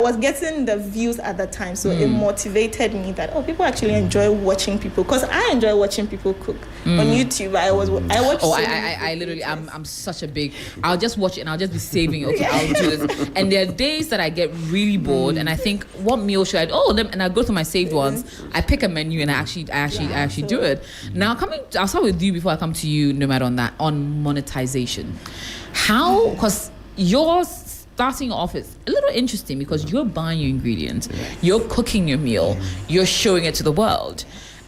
was getting the views at the time, so it motivated me that people actually enjoy watching people, because I enjoy watching people cook on YouTube. I watch. I literally, I'm such a big. I'll just watch it and I'll just be saving. Okay, I'll do this. And there are days that I get really bored and I think, what meal should I do? And I go through my saved ones. I pick a menu and I actually do it. Now I'll start with you before I come to you, Nomad, on monetization. How? Because yours. Starting off is a little interesting because you're buying your ingredients, you're cooking your meal, you're showing it to the world.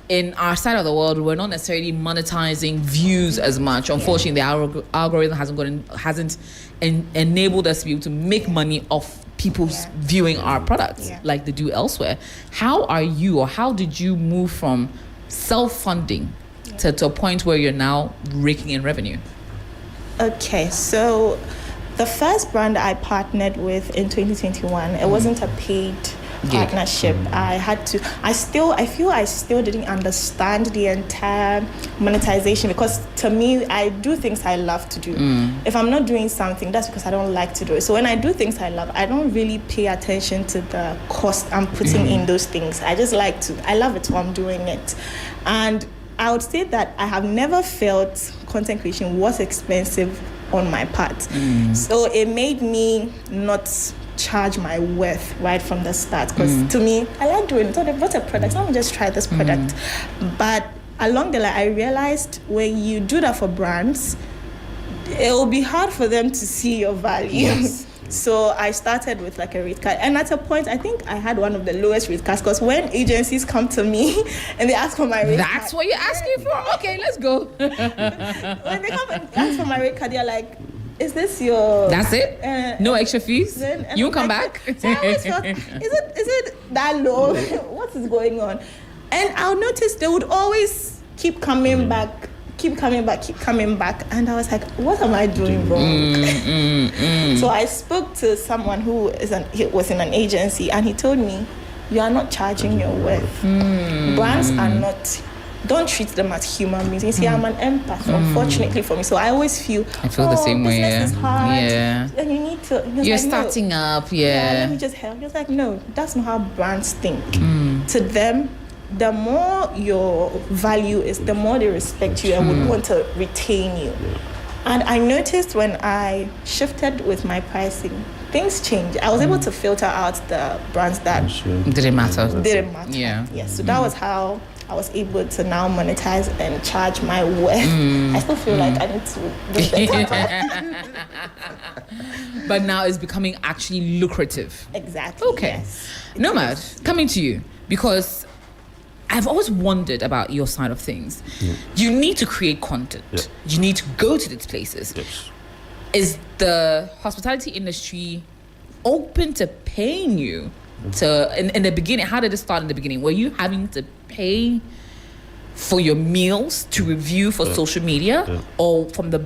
In our side of the world, we're not necessarily monetizing views as much. Unfortunately, the algorithm hasn't enabled us to be able to make money off people's viewing our products like they do elsewhere. How are you, or how did you move from self-funding to a point where you're now raking in revenue? Okay, so the first brand I partnered with in 2021, it wasn't a paid partnership. I feel I still didn't understand the entire monetization, because to me, I do things I love to do. If I'm not doing something, that's because I don't like to do it. So when I do things I love, I don't really pay attention to the cost I'm putting in those things. I love it, so I'm doing it. And I would say that I have never felt content creation was expensive on my part. So it made me not charge my worth right from the start, because to me, I like doing it. So they bought a product, let me just try this product. But along the line, I realized when you do that for brands, it will be hard for them to see your value. So I started with like a rate card, and at a point I think I had one of the lowest rate cards, because when agencies come to me and they ask for my rate card, that's what you're asking for? Okay, let's go. When they come and ask for my rate card, they're like, is this your... That's it? No extra fees? You come back? So I always felt, is it that low? What is going on? And I'll notice they would always keep coming back. And I was like, what am I doing wrong? So I spoke to someone who was in an agency, and he told me, you are not charging your worth. Brands are not... Don't treat them as human beings. You see, I'm an empath, unfortunately for me. So I always feel the same way. Business is hard. And you need to... You're starting up, let me just help. He was like, no, that's not how brands think. To them, the more your value is, the more they respect you and would want to retain you. And I noticed when I shifted with my pricing, things changed. I was able to filter out the brands that didn't matter. Yeah. Yes. So that was how I was able to now monetize and charge my worth. I still feel like I need to do better. But now it's becoming actually lucrative. Exactly. Okay. Yes. Nomad, coming to you, because I've always wondered about your side of things. You need to create content. You need to go to these places. Is the hospitality industry open to paying you in the beginning? How did it start in the beginning? Were you having to pay for your meals to review for social media, or from the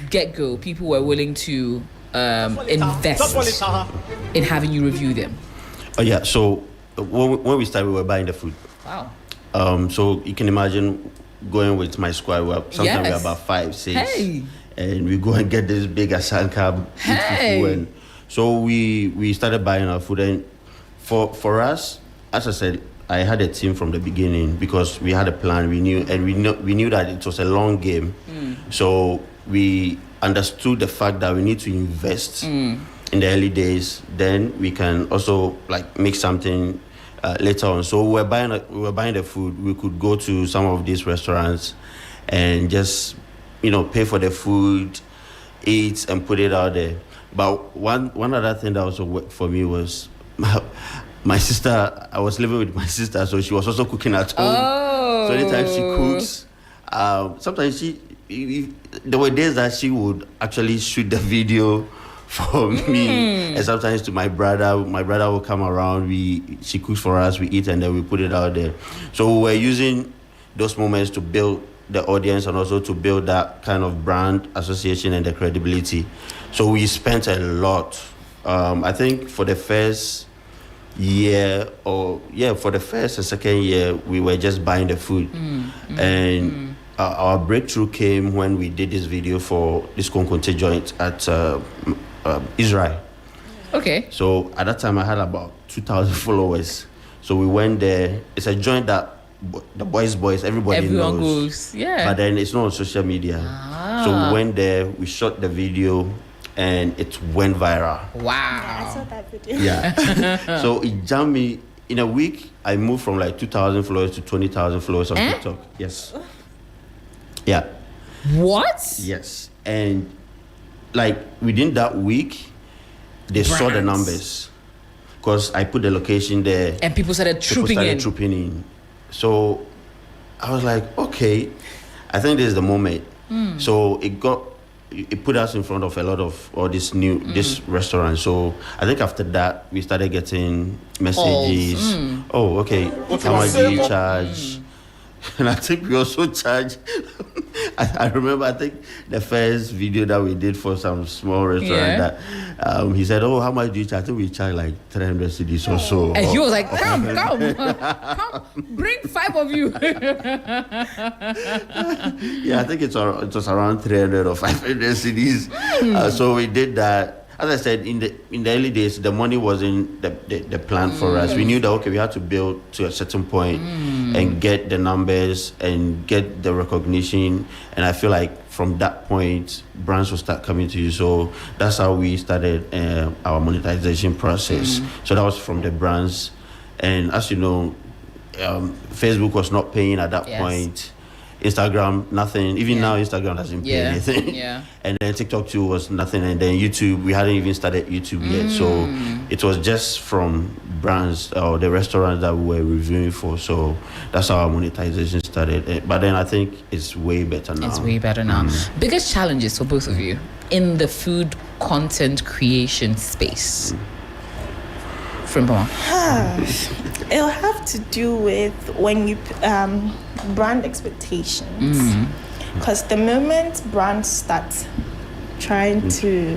get-go people were willing to invest in having you review them? So when we started, we were buying the food. Wow. So you can imagine going with my squad. Sometimes we're about 5, 6, and we go and get this big asanka. And so we started buying our food, and for us, as I said, I had a team from the beginning because we had a plan. We knew that it was a long game. So we understood the fact that we need to invest in the early days. Then we can also make something later on. So we were buying the food. We could go to some of these restaurants and just pay for the food, eat, and put it out there. But one other thing that also worked for me was my sister. I was living with my sister, so she was also cooking at home. So anytime she cooks, sometimes there were days that she would actually shoot the video for me, and sometimes to my brother. My brother will come around. She cooks for us. We eat, and then we put it out there. So we're using those moments to build the audience and also to build that kind of brand association and the credibility. So we spent a lot. I think for the first year, for the first and second year, we were just buying the food. And our breakthrough came when we did this video for this Konkonte joint at Israel. Okay. So at that time, I had about 2,000 followers. So we went there. It's a joint that the boys, everyone knows. Goes, yeah. But then it's not on social media. So we went there, we shot the video, and it went viral. Wow. Yeah, I saw that video. Yeah. So it jumped me. In a week, I moved from like 2,000 followers to 20,000 followers on TikTok. Yes. Yeah. What? Yes. And like within that week, they saw the numbers. Because I put the location there. And people started trooping in. So I was like, okay, I think this is the moment. So it put us in front of a lot of all this restaurants. So I think after that we started getting messages. Oh, okay, how much do you charge? And I think we also charge. I remember, I think the first video that we did for some small restaurant that he said, "Oh, how much do you charge?" I think we charge like 300 cedis or so. And he was like, "Come, bring 5 of you." Yeah, I think it was around 300 or 500 cedis. So we did that. As I said, in the early days, the money wasn't the plan for us. We knew that, okay, we had to build to a certain point and get the numbers and get the recognition. And I feel like from that point, brands will start coming to you. So that's how we started our monetization process. So that was from the brands. And as you know, Facebook was not paying at that point. Instagram, nothing. Even now, Instagram doesn't pay anything. Yeah. And then TikTok too was nothing. And then YouTube, we hadn't even started YouTube yet. So it was just from brands or the restaurants that we were reviewing for. So that's how our monetization started. But then I think it's way better now. It's way better now. Biggest challenges for both of you in the food content creation space? Frimpong. It'll have to do with when you brand expectations, because the moment brands start trying to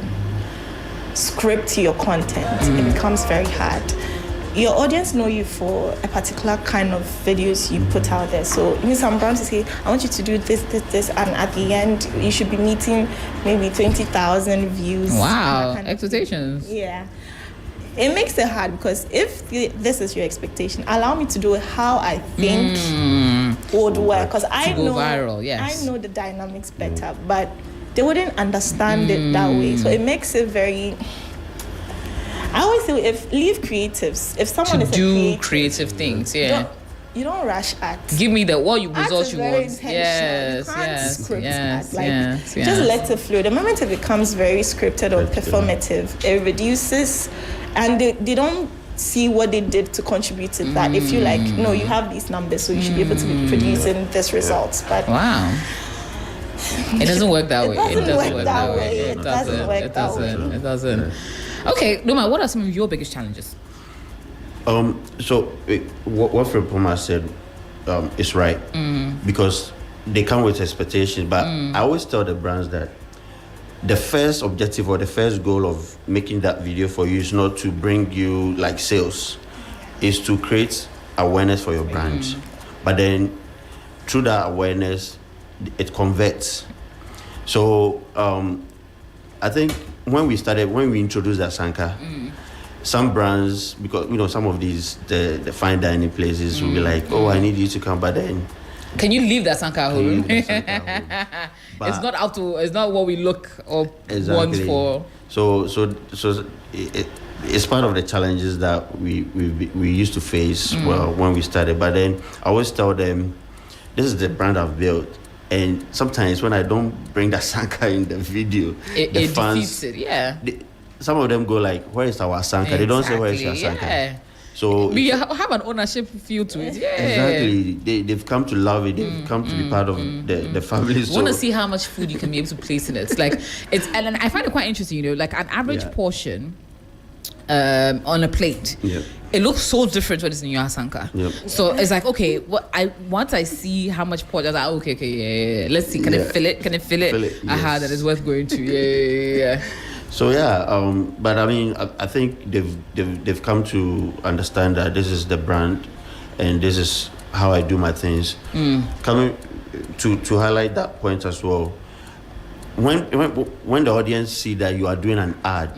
script your content, it becomes very hard. Your audience know you for a particular kind of videos you put out there. So even some brands say, "I want you to do this," and at the end you should be meeting maybe 20,000 views. Wow, expectations. Yeah. It makes it hard, because if this is your expectation, allow me to do it how I think would work. Because I know viral, yes. I know the dynamics better, but they wouldn't understand it that way. So it makes it very. I always say, leave creatives. If someone is do creative things, you don't rush art. Give me the results you want. Yes, just let it flow. The moment it becomes very scripted or performative, it reduces, and they don't see what they did to contribute to that. They feel like, no, you have these numbers, so you should be able to be producing this results. But wow. It doesn't work that way. It doesn't work that way. It doesn't. Okay, Noma, what are some of your biggest challenges? So what Frimpong said is right, because they come with expectations. But I always tell the brands that the first objective or the first goal of making that video for you is not to bring you like sales, is to create awareness for your brand. But then through that awareness, it converts. So I think when we introduced the Asanka, some brands, because some of these the fine dining places will be like, "Oh, I need you to come," but then can you leave that Sanka home? It's not what we look or want for. So it's part of the challenges that we used to face when we started. But then I always tell them, this is the brand I've built. And sometimes when I don't bring that Sanka in the video, the fans, defeats it, some of them go like, "Where is our Sanka?" They don't say, "Where is your Sanka?" So you have an ownership feel to it. Exactly. They've come to love it. They've come to be part of the family. So want to see how much food you can be able to place in it. It's like and I find it quite interesting. Like an average portion on a plate. Yep. It looks so different when it's in your Asanka. Yep. So it's like, okay, once I see how much pork, I was like, okay, yeah. Let's see, can it fill it? Can it fill it? Yes. That is worth going to. Yeah. So but I mean, I think they've come to understand that this is the brand, and this is how I do my things. Coming to highlight that point as well. When the audience see that you are doing an ad,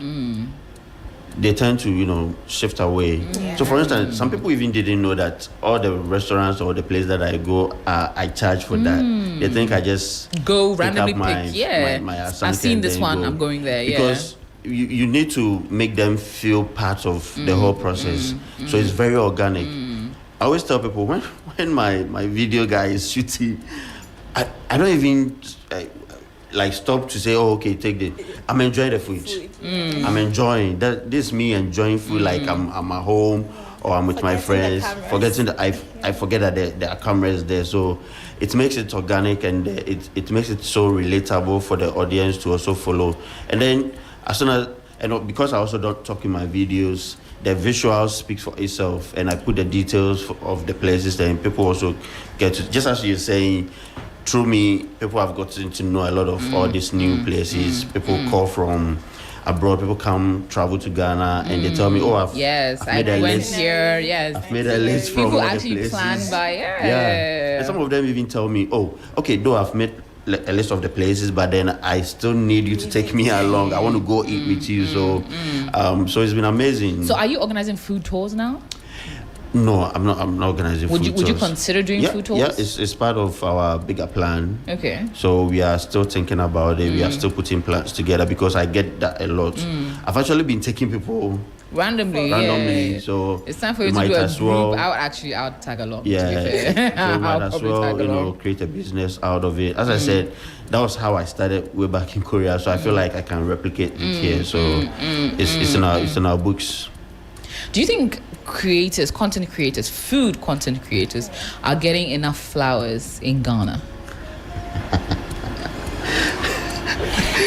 they tend to, shift away. Yeah. So, for instance, some people even didn't know that all the restaurants or the place that I go, I charge for that. They think I just go randomly pick. My I've seen this one. I'm going there. Because you need to make them feel part of the whole process. So it's very organic. I always tell people when my video guy is shooting, I don't even stop to say, oh, okay, take the. I'm enjoying the food. I'm enjoying that. This is me enjoying food like I'm at home or I'm with my friends. Forgetting that I forget that there are cameras there. So it makes it organic and it makes it so relatable for the audience to also follow. And then as soon as because I also don't talk in my videos, the visual speaks for itself, and I put the details of the places. Then people also get to, just as you're saying. Through me, people have gotten to know a lot of all these new places. People call from abroad. People travel to Ghana, and they tell me, "Oh, I've made a list here. Yes, I've made a list from all the places." People actually plan by And some of them even tell me, "Oh, okay, though I've made a list of the places, but then I still need you to take me along. I want to go eat with you." So it's been amazing. So, are you organizing food tours now? No, I'm not organizing food tours. Would you consider doing food tours? Yeah, it's part of our bigger plan. Okay. So we are still thinking about it. We are still putting plans together because I get that a lot. I've actually been taking people randomly. So it's time for you to do a group. I would tag along. Yeah. So might as well, create a business out of it. As I said, that was how I started way back in Korea. So I feel like I can replicate it here. So it's in our books. Do you think content creators, food content creators, are getting enough flowers in Ghana?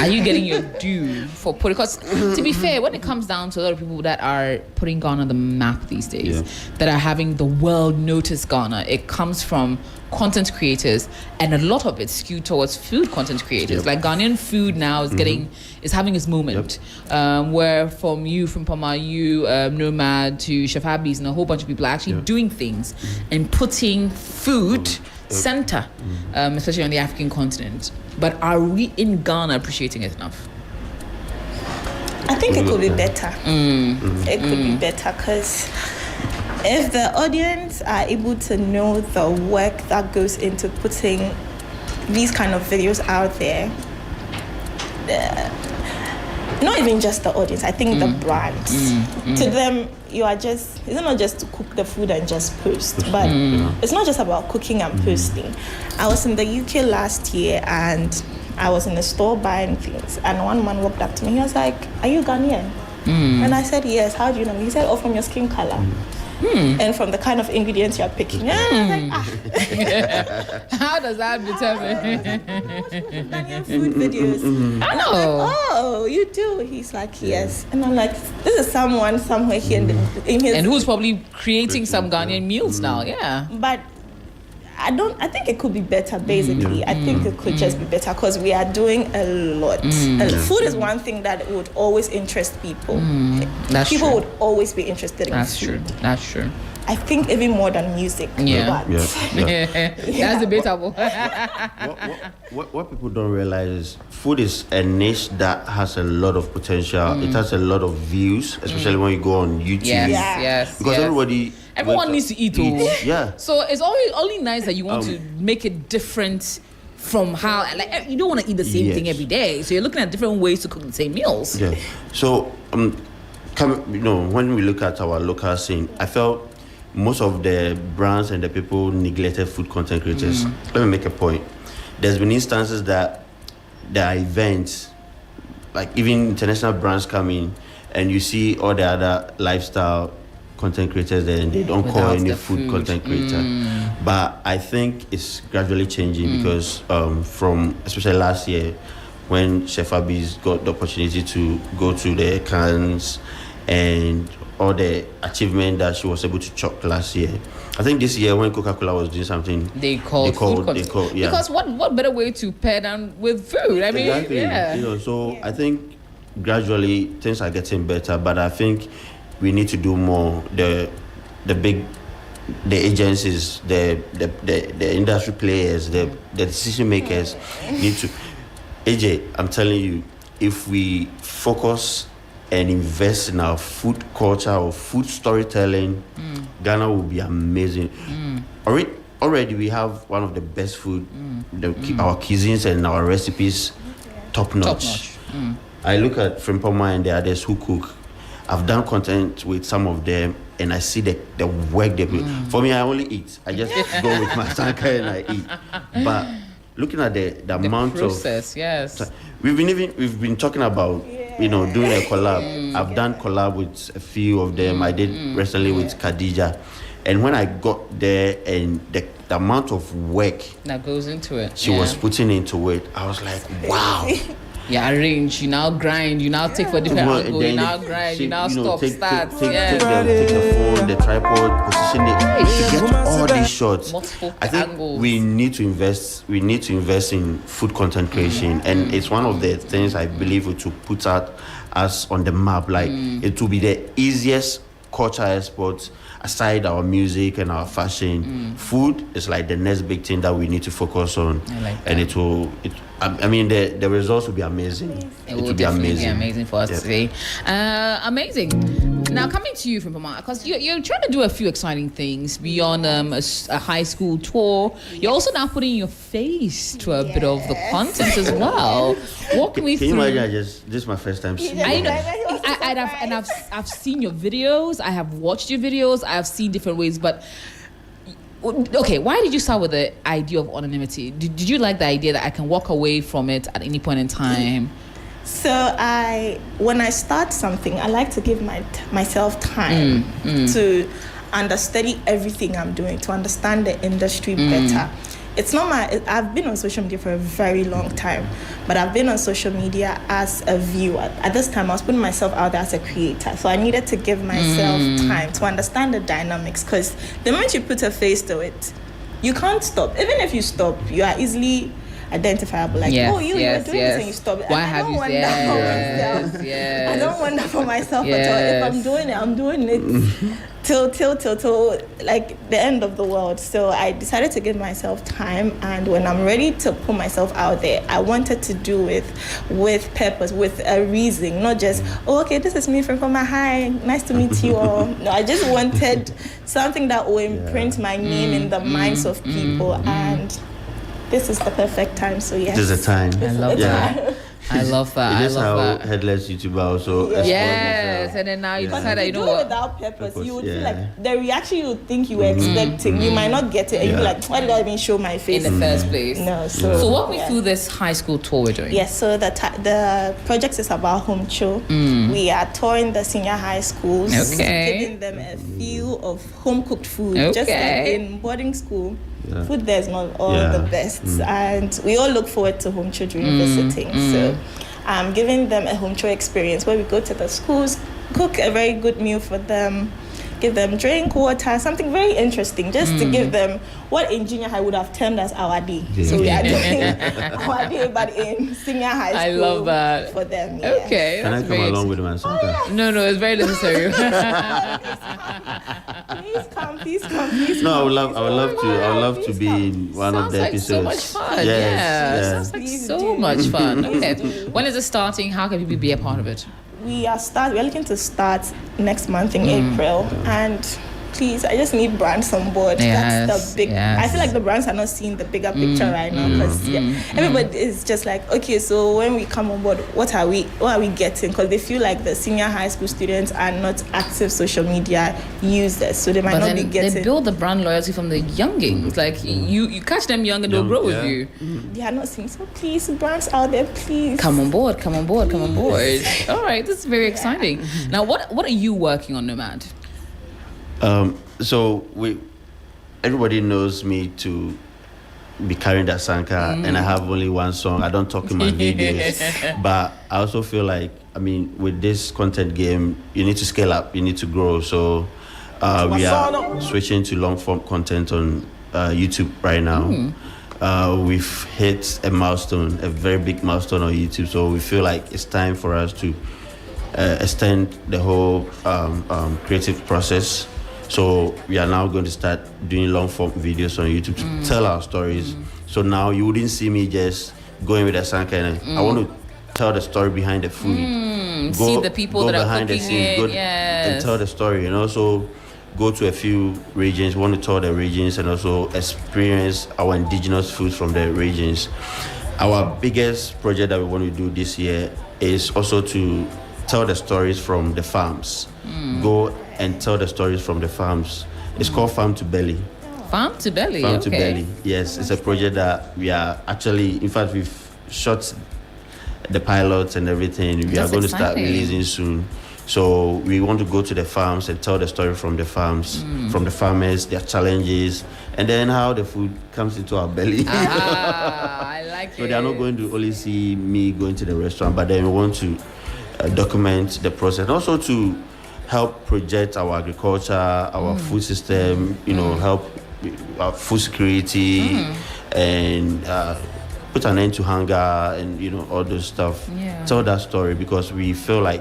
Are you getting your due for because to be fair, when it comes down to a lot of people that are putting Ghana on the map these days, that are having the world notice Ghana, it comes from content creators, and a lot of it skewed towards food content creators. Like Ghanaian food now is having its moment, where from Pama, Nomad to Chef Abby's and a whole bunch of people are actually doing things and putting food center, especially on the African continent. But are we in Ghana appreciating it enough? I think it could be better. It could be better because if the audience are able to know the work that goes into putting these kind of videos out there, not even just the audience, I think the brands, to them, it's not just to cook the food and just post, but it's not just about cooking and posting. I was in the UK last year and I was in the store buying things, and one man walked up to me. He was like, "Are you Ghanaian?" And I said, "Yes." "How do you know me?" He said, "Oh, from your skin color." And from the kind of ingredients you're picking. And I was like, How does that determine? Ghanaian food videos. I know. Like, "Oh, you do?" He's like, "Yes." And I'm like, this is someone somewhere here in his... And who's probably creating some Ghanaian meals now, But I think it could be better, basically. I think it could just be better because we are doing a lot. Food is one thing that would always interest people. People would always be interested in food. That's true. I think even more than music. That's debatable. What people don't realize is food is a niche that has a lot of potential. It has a lot of views, especially when you go on YouTube. Yes. Because everyone needs to eat. Yeah. So it's only nice that you want to make it different from how you don't want to eat the same thing every day. So you're looking at different ways to cook the same meals. Yeah. So when we look at our local scene, I felt most of the brands and the people neglected food content creators. Let me make a point. There's been instances that there are events, like even international brands come in, and you see all the other lifestyle content creators there, and they don't call any food content creator. But I think it's gradually changing because from especially last year, when Chef Abby's got the opportunity to go to the Cannes and all the achievement that she was able to chalk last year. I think this year when Coca-Cola was doing something, they called because what better way to pair down with food? I mean, exactly. So I think gradually things are getting better, but I think we need to do more. The agencies, the industry players, the decision makers need to. AJ, I'm telling you, if we focus and invest in our food culture or food storytelling, Ghana will be amazing. Already we have one of the best food, our cuisines and our recipes, top notch. I look at Frimpoma and the others who cook. I've done content with some of them, and I see the work they put. For me, I only eat. I just go with my sanka and I eat. But looking at the amount process, of yes, we've been talking about doing a collab. I've done collab with a few of them. I did recently with Khadija, and when I got there and the amount of work that goes into it, she was putting into it, I was like, wow. Yeah, arrange. You now grind. You now take for different angle. You now grind. You now stop, start. Take the phone, the tripod, position it to get all these shots. Multiple I think angles. we need to invest. We need to invest in food content creation, and it's one of the things I believe will to put us on the map. Like it will be the easiest culture export aside our music and our fashion. Food is like the next big thing that we need to focus on, and it will. I mean, the results will be amazing. It will be amazing for us to see. Amazing. Now, coming to you from Pama, because you're trying to do a few exciting things beyond a high school tour. You're also now putting your face to a bit of the content as well. Walk me through. Can you imagine? This is my first time seeing I know. I've seen your videos. I have watched your videos. I have seen different ways, but. Okay, why did you start with the idea of anonymity? Did you like the idea that I can walk away from it at any point in time? So when I start something, I like to give myself time to understudy everything I'm doing, to understand the industry better. It's not I've been on social media for a very long time, but I've been on social media as a viewer. At this time, I was putting myself out there as a creator. So I needed to give myself time to understand the dynamics, because the moment you put a face to it, you can't stop. Even if you stop, you are easily identifiable. Like, you were doing this and you stop. Why have you said myself. I don't want that for myself at all. If I'm doing it, I'm doing it till like the end of the world. So I decided to give myself time, and when I'm ready to put myself out there, I wanted to do it with purpose, with a reason, not just okay, this is me from my hi, nice to meet you all. No, I just wanted something that will imprint my name in the minds of people, and this is the perfect time. So yes, this is the time. I love that. I love that. It is how headless YouTuber also. Yes, and then now you decide that you know what. Without purpose, you would feel like the reaction you would think you were expecting, you might not get it, and you'd be like, why did I even show my face in the first place? No. So walk me through this high school tour we're doing. Yes. So the project is about home show. We are touring the senior high schools, giving them a feel of home cooked food, just like in boarding school. Food there is not all the best, and we all look forward to home children visiting. So I'm giving them a home show experience where we go to the schools, cook a very good meal for them, give them drink, water, something very interesting, just to give them what in junior high would have termed as our day. So we are doing our day, but in senior high school. I love that for them. Okay, can I come along with my son? No, it's very necessary. Please come. No, I would love to be in one of the episodes. So much fun. Sounds like so much fun. Okay, when is it starting? How can people be a part of it? We are looking to start next month in April, and please, I just need brands on board. That's the big. I feel like the brands are not seeing the bigger picture right now, because everybody is just like, okay, so when we come on board, what are we getting? Because they feel like the senior high school students are not active social media users, so they might not be getting. They build the brand loyalty from the youngins. Like you catch them young and they'll grow with you. They are not seeing. So please, brands out there, please come on board. All right, this is very exciting. Now, what are you working on, Nomad? So everybody knows me to be carrying that sanka, and I have only one song. I don't talk in my videos, but I also feel like, I mean, with this content game, you need to scale up, you need to grow. So we are switching to long form content on YouTube right now. We've hit a milestone, a very big milestone on YouTube. So we feel like it's time for us to extend the whole creative process. So we are now going to start doing long form videos on YouTube to tell our stories. So now you wouldn't see me just going with a sanka. I want to tell the story behind the food. See the people that are behind the cooking scenes, it, and tell the story, and also go to a few regions, want to tour the regions, and also experience our indigenous foods from the regions. Our biggest project that we want to do this year is also to tell the stories from the farms. Go and tell the stories from the farms. It's called Farm to Belly. Farm to Belly. Farm to Belly. Yes, it's a project that we are actually, in fact, we've shot the pilots and everything. We are going to start releasing soon. So we want to go to the farms and tell the story from the farms, from the farmers, their challenges, and then how the food comes into our belly. I like it. So they are not going to only see me going to the restaurant, but then we want to document the process, also to help project our agriculture, our food system, help our food security, and put an end to hunger and all those stuff. Tell that story, because we feel like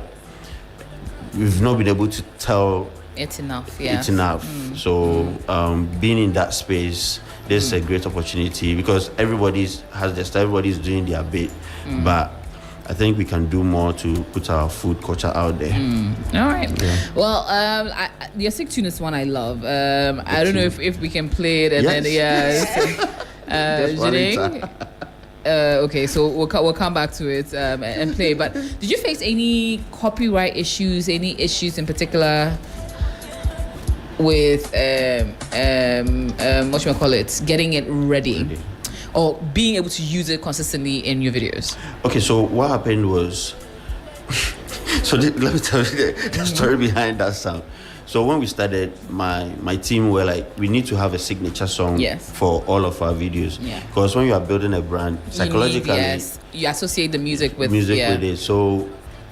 we've not been able to tell it's enough. So being in that space, this is a great opportunity, because everybody's doing their bit, but I think we can do more to put our food culture out there. All right. Well, the Asik tune is one I love. I don't know if we can play it, and then okay, so we'll come back to it and play. But did you face any copyright issues? Any issues in particular with what should I call it? Getting it ready. Or being able to use it consistently in your videos? Okay, so what happened was, let me tell you the story behind that sound. So when we started, my team were like, we need to have a signature song for all of our videos. Because when you are building a brand, psychologically, you associate the music with with it. So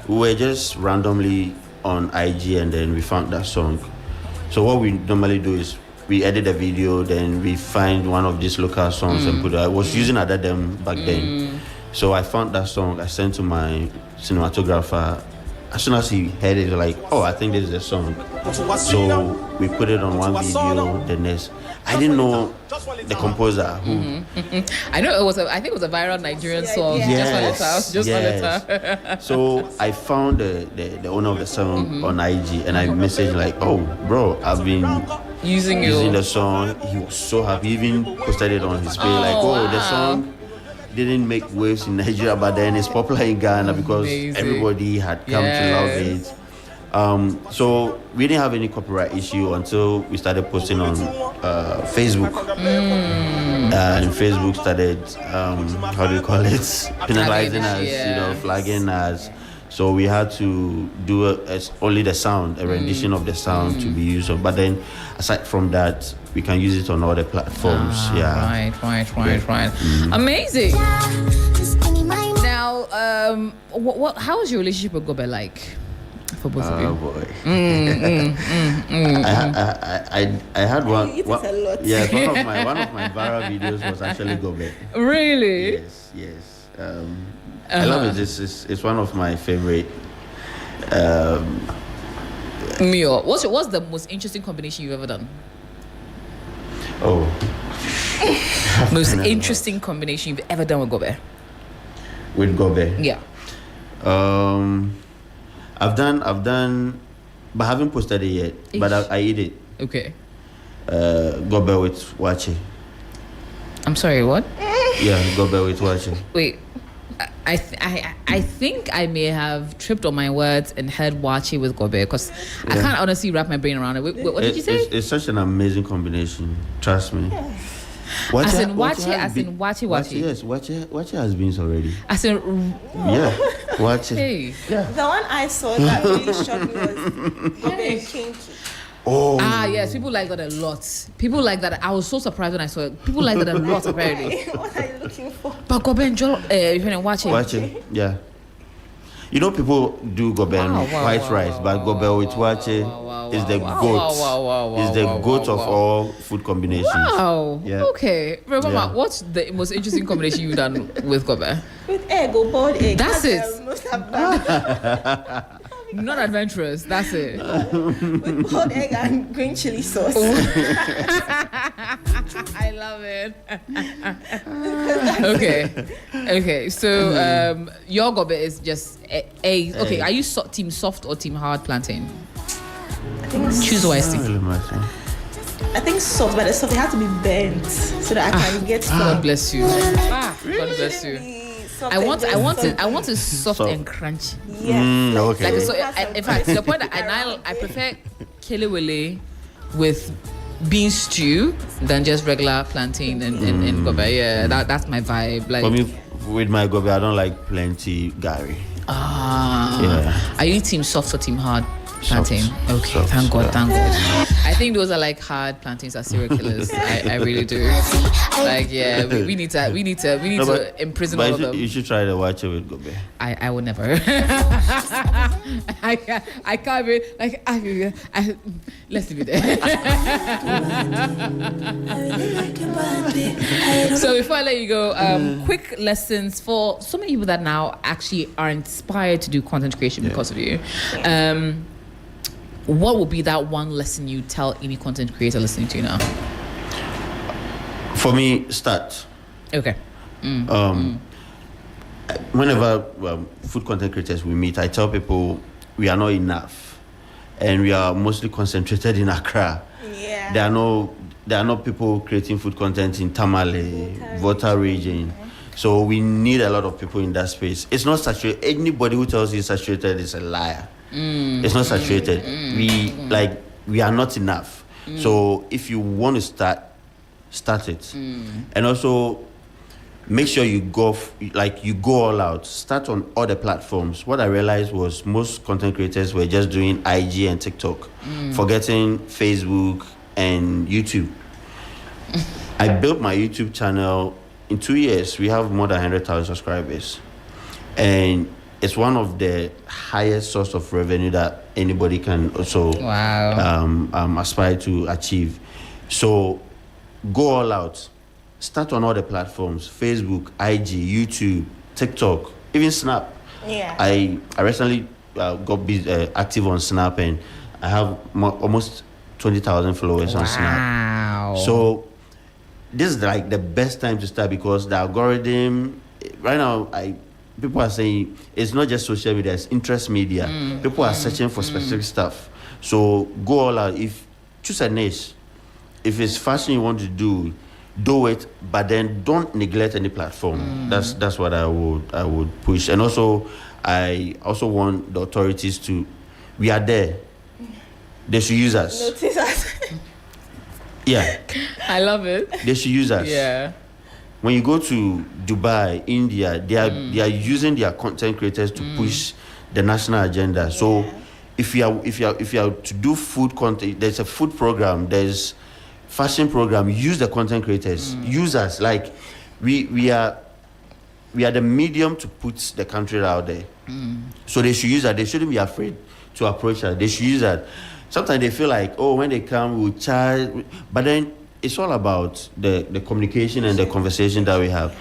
we were just randomly on IG, and then we found that song. So what we normally do is, we edit a video, then we find one of these local songs and put it. I was using Adadem back then. So I found that song, I sent to my cinematographer. As soon as he heard it, like, oh, I think this is a song. So we put it on one video, the next. I didn't know the composer who. I know I think it was a viral Nigerian song. Just on the top. So I found the owner of the song on IG, and I messaged like, oh, bro, I've been using the song. He was so happy. He even posted it on his page, the song didn't make waves in Nigeria, but then it's popular in Ghana because everybody had come to love it. So we didn't have any copyright issue until we started posting on Facebook. And Facebook started, how do you call it? Penalizing us, flagging us. So we had to do only the sound, a rendition of the sound to be used. But then, aside from that, we can use it on other platforms. Right. Amazing. Now, how is your relationship with Gobe like for both of you? Oh boy. I had one. Yes, one of my viral videos was actually Gobe. Really? Yes. I love it. It's one of my favorite. Mio, what's the most interesting combination you've ever done? Oh. Most interesting combination you've ever done with Gobe? With Gobe? Yeah. I've done, but I haven't posted it yet. But I eat it. Okay. Gobe with wache. I'm sorry, what? Yeah, Gobe with wache. Wait. I think I may have tripped on my words and heard wache with Gobe, because I can't honestly wrap my brain around it. What did you say? It's such an amazing combination. Trust me. Wache, as in wache. Yes, wache has beans already. As in wache. Hey. Yeah. The one I saw that really shocked me was Gobe kinky. Oh. Yes, people like that a lot. People like that. I was so surprised when I saw it. People like that a lot, apparently. What are you looking for? But Gobe and Jolo, if you're watching. Wache, yeah. You know, people do Gobe and white rice, but Gobe with wache is the goat. Is the goat of all food combinations. Wow. Yeah. Okay. Mama, what's the most interesting combination you've done with Gobe? With egg or boiled egg. That's it. Most have done. Not adventurous. That's it. With boiled egg and green chili sauce. I love it. Okay. So your gobe is just a. Okay, are you team soft or team hard plantain? I think choose wisely. I think soft, but the soft it has to be bent so that I can get. God bless you. God bless you. I want it soft and crunchy. Yes. Okay. Like, so, in fact, to the point that I prefer kelewele with bean stew than just regular plantain and gobe. Yeah, that's my vibe. Like for me, with my gobe, I don't like plenty gari. Yeah. Are you team soft or team hard plantain? Soft. Okay, Soft. thank God. I think those are like hard plantains are serial killers. I really do. Like, yeah, we need to imprison all of them. You should try to watch it with gobe. I would never. I can't be like let's leave it there. So before I let you go, quick lessons for so many people that now actually are inspired to do content creation because of you. What would be that one lesson you tell any content creator listening to you now? For me, start. Okay. Whenever food content creators we meet, I tell people we are not enough, and we are mostly concentrated in Accra. Yeah. There are no people creating food content in Tamale, Volta region. So we need a lot of people in that space. It's not saturated. Anybody who tells you it's saturated is a liar. It's not saturated. We are not enough. So if you want to start it, and also make sure you go all out. Start on all the platforms. What I realized was most content creators were just doing IG and TikTok, forgetting Facebook and YouTube. I built my YouTube channel in 2 years. We have more than 100,000 subscribers, and it's one of the highest source of revenue that anybody can also aspire to achieve. So go all out. Start on all the platforms: Facebook, IG, YouTube, TikTok, even Snap. Yeah. I recently got active on Snap, and I have almost 20,000 followers on Snap. Wow. So this is like the best time to start, because the algorithm right now, people are saying it's not just social media, it's interest media. People are searching for specific stuff. So go all out. If choose a niche. If it's fashion you want to do it, but then don't neglect any platform. That's what I would push. And also I also want the authorities to, we are there. They should use us. Notice us. Yeah. I love it. They should use us. Yeah. When you go to Dubai, India, they are using their content creators to push the national agenda. Yeah. So if you are to do food content, there's a food program, there's fashion program. Use the content creators. Use us. Like we are the medium to put the country out there. So they should use that. They shouldn't be afraid to approach us. They should use that. Sometimes they feel like, when they come, we'll charge, but then it's all about the communication and the conversation that we have.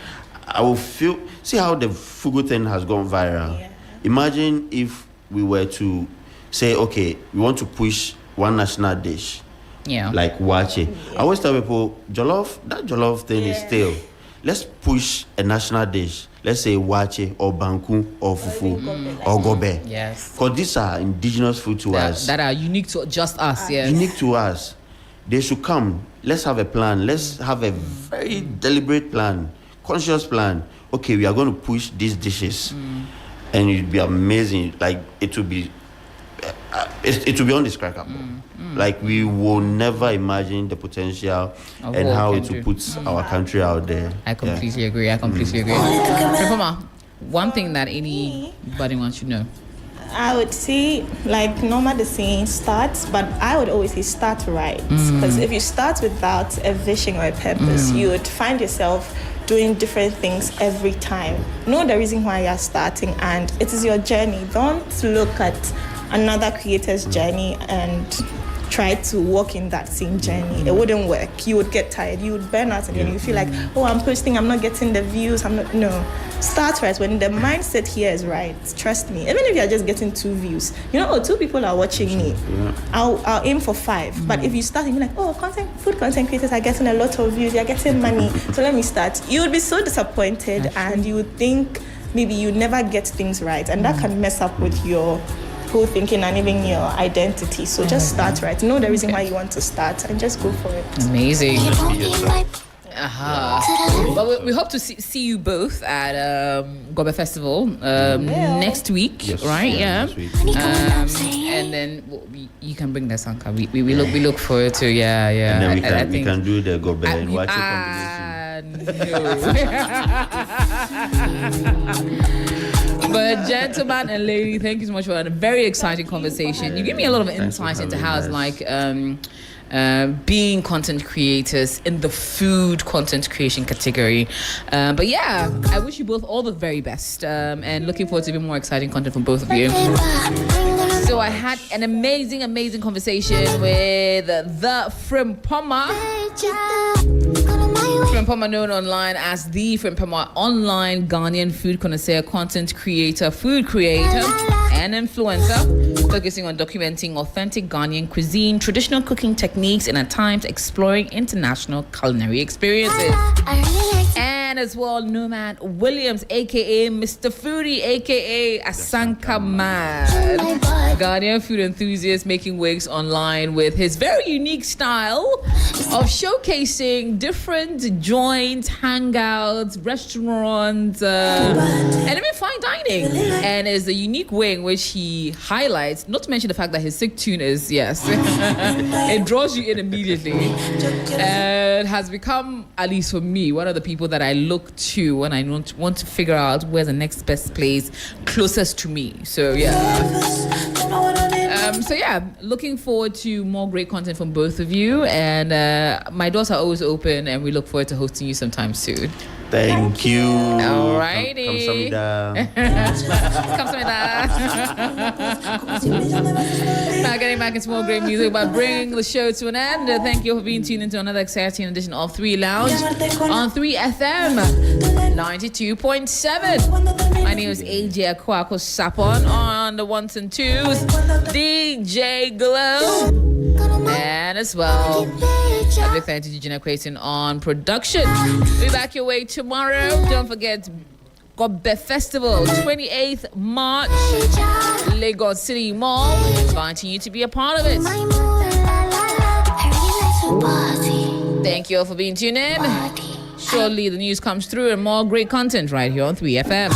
I will see how the Fugu thing has gone viral. Yeah. Imagine if we were to say, okay, we want to push one national dish. Yeah. Like wache. Yeah. I always tell people, that jollof thing is stale. Let's push a national dish. Let's say wache or banku or fufu or gobe. Yes. Because these are indigenous food to us. That are unique to just us, yes. Unique to us. They should come. Let's have a plan. Let's have a very deliberate plan, conscious plan. Okay, we are going to push these dishes. And it'd be amazing. Like, it will be undescribable. Like, we will never imagine the potential and how it will put our country out there. I completely agree. Reforma, one thing that anybody wants to know. I would say, like normal the saying starts, but I would always say start right. Because if you start without a vision or a purpose, you would find yourself doing different things every time. Know the reason why you're starting, and it is your journey. Don't look at another creator's journey and try to walk in that same journey, it wouldn't work. You would get tired, you would burn out, and then you feel like, oh, I'm posting, I'm not getting the views, no. Start right. When the mindset here is right, trust me, even if you're just getting 2 views, 2 people are watching me, I'll aim for 5. But if you start and you're like, oh, food content creators are getting a lot of views, they're getting money, so let me start, you would be so disappointed, and you would think maybe you never get things right, and that can mess up with your whole thinking and even your identity. So just start right. Know the reason why you want to start, and just go for it. Amazing. But we hope to see you both at Gobe Festival next week, right? Next week. And then you can bring the Sanka. We look forward to And then we can do the Gobe and watch it combination. But gentlemen and lady, thank you so much for a very exciting conversation. You give me a lot of insight into how it's like being content creators in the food content creation category. But yeah, I wish you both all the very best, and looking forward to even more exciting content from both of you. So I had an amazing conversation with the Frimpoma. Frimpoma, known online as the Frimpoma, online Ghanaian food connoisseur, content creator, food creator, and influencer, focusing on documenting authentic Ghanaian cuisine, traditional cooking techniques, and at times exploring international culinary experiences. And as well, Nomad Williams, aka Mr. Foodie, aka Asanka Man, Ghanaian food enthusiast making waves online with his very unique style of showcasing different joints, hangouts, restaurants, and even fine dining. And is a unique way in which he highlights, not to mention the fact that his sick tune is, yes, it draws you in immediately. And has become, at least for me, one of the people that I look to when I want to figure out where's the next best place closest to me. So yeah. Looking forward to more great content from both of you, and my doors are always open, and we look forward to hosting you sometime soon. Thank you. Alrighty. Now getting back into more great music, but bringing the show to an end. Thank you for being tuned into another exciting edition of 3 Lounge on 3FM 92.7. My name is AJ Akwako Sapon on the 1s and 2s. DJ Glow. And as well, a big thank you to Gina Creighton on production. We'll be back your way tomorrow. Don't forget Gobe Festival, 28th March, Lagos City Mall. Inviting you to be a part of it. Thank you all for being tuned in. Surely the news comes through and more great content right here on 3FM.